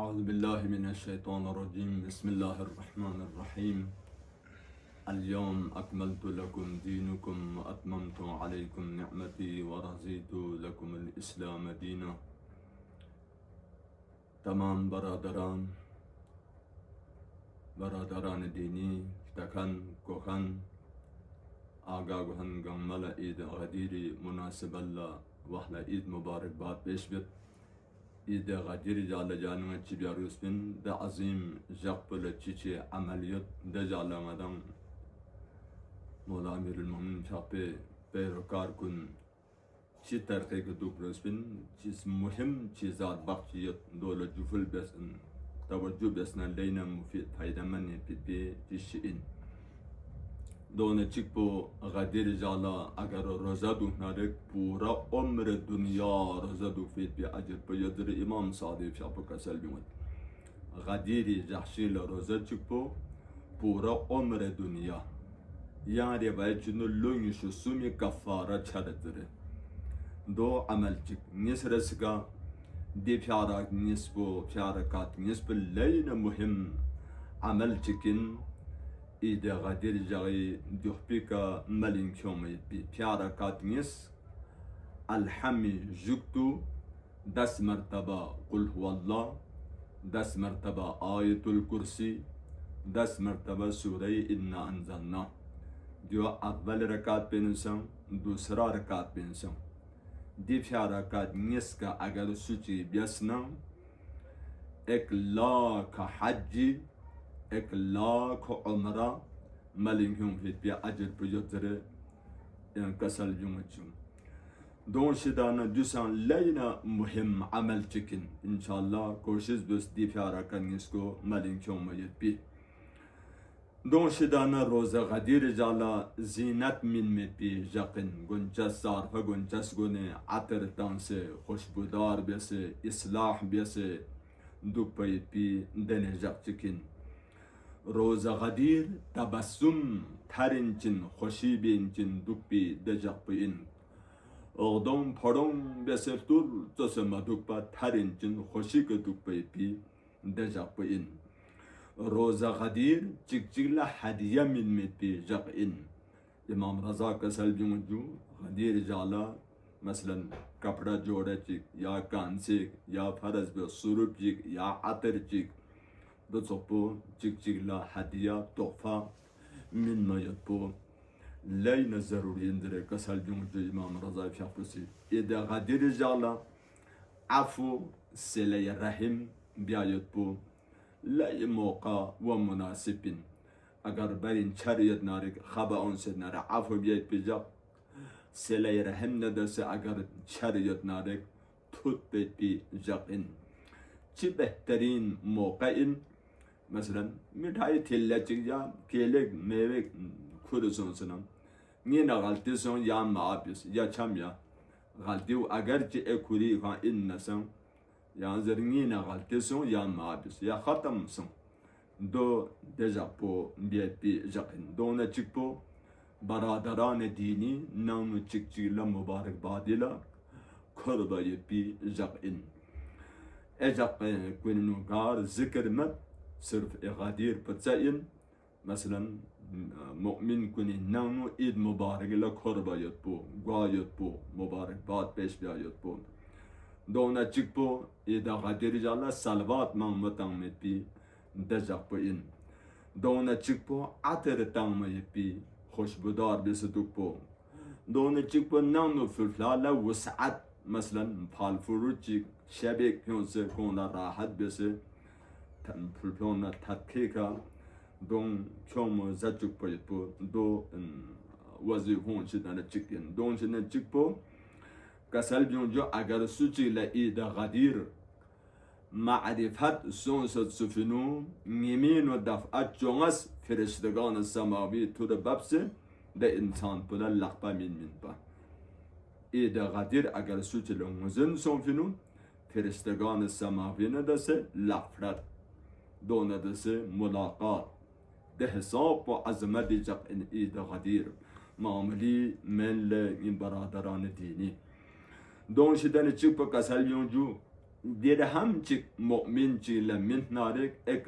أعوذ بالله من الشيطان الرجيم بسم الله الرحمن الرحيم اليوم أكملت لكم دينكم وأتممت عليكم نعمتي ورضيت لكم الإسلام دينا. تمام برادران ديني تكن كوخن آقاقهن قمال إيد غديري مناسب الله وحلا إيد مبارك بات بيشبت إيد غديري جال جانوة تشبياروس بن دا عظيم جاقبل تشيشي عمليات دا جالا مدام مولا أمير المؤمنين شاقبي بيركار كن چی ترقیق دوبروس بین چیز مهم چیزات بخشیت دولت جفل بسن توجه بسن لینا مفید فایده من بی تشین دونه چیک بو غدیر جالا اگر روزه دو نرک پورا عمر دنیا روزه دو فید بی اجر بیادر امام صادق شابو کسل بیمد غدیری جحشیل روزه چیک بو پورا عمر دنیا یعنی باید جنو لونیشو سومی کفاره چردره دو عمل چک نیس رسگا دی پیارا نیس بو پیارا کات نیس بو لین مهم عمل چکن ایده غدیر جاگی دیوپی کا ملین کیومی بی پیارا کات نیس الحمی جکتو 10 مرتبه قل هو الله 10 مرتبه آیت الکرسی 10 مرتبه سوره انا انزلنا دیو اول رکات بینسان دوسرا رکات بینسان دی پیارا کات نیس کا اگر سوچی بیسنا ایک لاکھ حجی ایک لاکھ عمرہ ملنگ ہوں فیت بیا اجر بجتر کسل جمعچوں دون شدانا دوسان لینا مهم عمل چکن انشاءاللہ کوشش بس دی پیارا کات نیس کو ملنگ ہوں میت بی دون شدانا روز غدیر جالا زینت من بی جقن گنچس صارفه گنچس گونه عطر تانسه خوشبودار بیسه اصلاح بیسه دوک پایت بی دن جق چکن روز غدیر تبسم ترینچن خوشی بینچن دوک بی دجق بین اغدام پرون بیسه دور تسمه دوک با ترینچن خوشی که دوک پایت بی دجق بین روزه غدیر چکچگلا هدیه من بی جقین امام رضا کسل جمجو غدیر جالا مثلا کپڑا جوڑا چک یا کانسک یا فرض بی سروب چک یا عطر چک دو صفو چکچگلا هدیه تحفه من میت بو لین ضروری اندره کسل جمجو امام رضا فیافرسی ایده غدیر جالا عفو سلی رحم بیایت بو لا موقع و مناسبین اگر برین چریت نارک خبا اونسد ناره عفو بیایت بجا سلی رحم ندرسه اگر چریت نارک توت بیت بی جاقین چی بهترین موقعین مثلا میتایی تله چک یا کلک میوه کورسون سنم نینا غلطی سون یا معابیس یا چم یا غلطی و اگر چی اکوری خان این نسم یا زرنگینا غلطی سون یا معابیس یا ختم سون دو دجا پو بیت بی جاقین دونه چک پو برادران دینی نامو چک چیلا مبارک بادیلا کربای بی جاقین اجاق کننو کار ذکر مد صرف اغادیر پتسائن مثلا مؤمن کنی نامو اید مبارک لا کربایت بو گایت بو مبارک باد پیش بیایت بو دونه چک پو ایدا غدیر جالا سلوات محمد تنمید بی دجاق پو این دونه چک پو عطر تنمید بی خوشبودار بیستوک پو دونه چک پو نانو فلفلالا وسعت مثلا پال فرو چک شبیک پیونسه کونا راحت بیسه فلفلانا تدکیکا دون چومو زچک پوید پو دو وظیفون شدن چکین دون شدن چک پو کسل بیونجو اگر سوچی لئید غدیر معرفت سونست سفنو نیمین و دفعت جونس فرشتگان سماوی تو ده ببسه ده انسان پولا لقبه من با اید غدیر اگر سوچی لنگوزن سونفنو فرشتگان سماوی ندسه لغفرت دو ندسه ملاقات ده حساب و عظمت جق این اید غدیر معاملی من این برادران دینی دون شدن چک پا کسل بیونجو dirham chik mu'min chi la min narek 1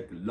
1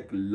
1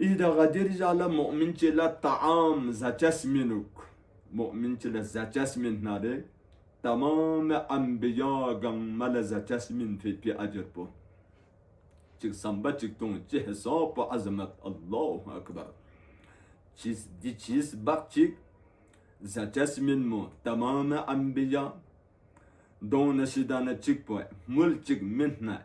إذا غدير جالا مؤمن جلا طعام زجاس منك مؤمن جلا زجاس من ناري تمام أنبياء ملا زجاس من في أجر بو جيك سامبا جيك تون جي حساب عظمت الله أكبر دي چیز باق جيك زجاس من مو تمام أنبياء دون شدانا جيك بو مل جيك مننا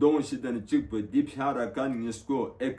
دون شدن چک په دی پیارا کان نسکو 1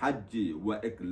حجی و 1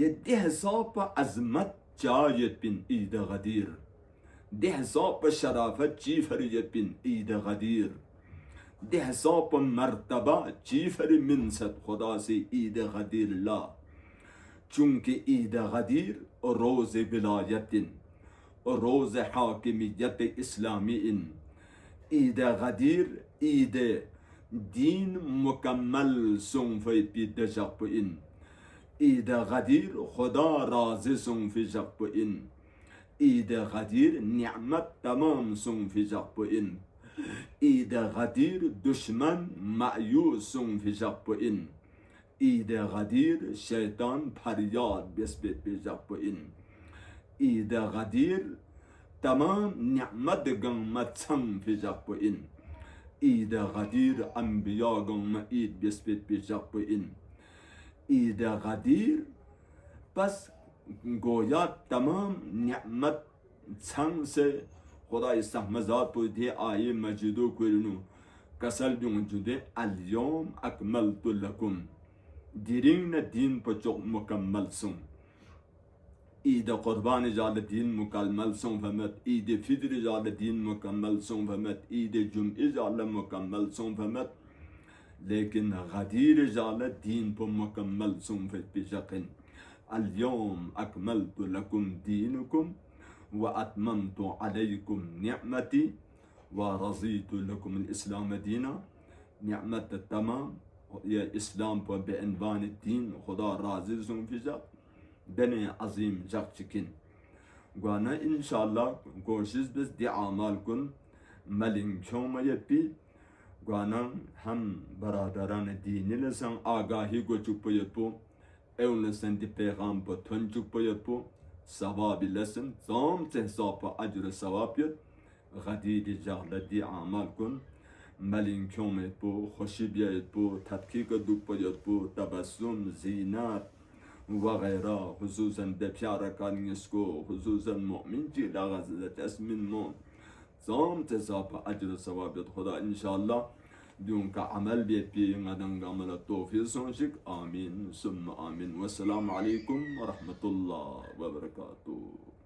یدی حساب عظمت جایت بین اید غدیر دی حساب شرافت جیفریت بین اید غدیر دی حساب مرتبه جیفری منصد خدا سے اید غدیر لا چونکه اید غدیر روز ولایت روز حاکمیت اسلامی عید غدیر عید دین مکمل سنفی پی دجاق این عید غدیر خدا راضی سنفی جاق این عید غدیر نعمت تمام سنفی جاق این عید غدیر دشمن مایوس سنفی جاق این عید غدیر شیطان پریاد بسبت بی جاق این عید غدیر تمام نعمت قمت سم في جاقبين إذا غدير أنبياء قم إيد بيسبت بجاقبين إذا غدير بس گویا تمام نعمت سم سے خدا استحمزات پو دي آية مجدو كورنو كسل جون جده اليوم أكملت لكم ديرين دين پچوك مكمل سم عید قربان جال دین مکمل سون فهمت عید فطر جال دین مکمل سون فهمت عید جمعه جال مکمل سون فهمت لیکن غدیر جال دین پر مکمل سون فهمت بجقن اليوم أكملت لكم دينكم وأتممت عليكم نعمتي ورضيت لكم الإسلام دينا نعمت التمام يا إسلام بعنوان الدين خدا راضي سون في جق بني عظيم جاك چكين وانا ان شاء الله کوشش بس دي اعمال كن ملين كوما يبي وانا هم برادران ديني لسان آگاهی کو چوپ يبو اون لسان دي پیغام پا تن چوپ يبو ثواب لسن زام تحساب اجر ثواب يد غديد جهل دي اعمال كن ملين كوما يبو خوشی بیا يبو تدقیق دوپ يبو تبسم زینات وغيرها خصوصا بپیارا کانیسکو خصوصا مؤمن جی لغزت اسمین مو زام تساب اجر ثوابت خدا انشاءالله دون کا عمل بیت پی غدن عمل توفیق سونشک آمین ثم آمین والسلام علیکم ورحمت الله وبرکاتہ.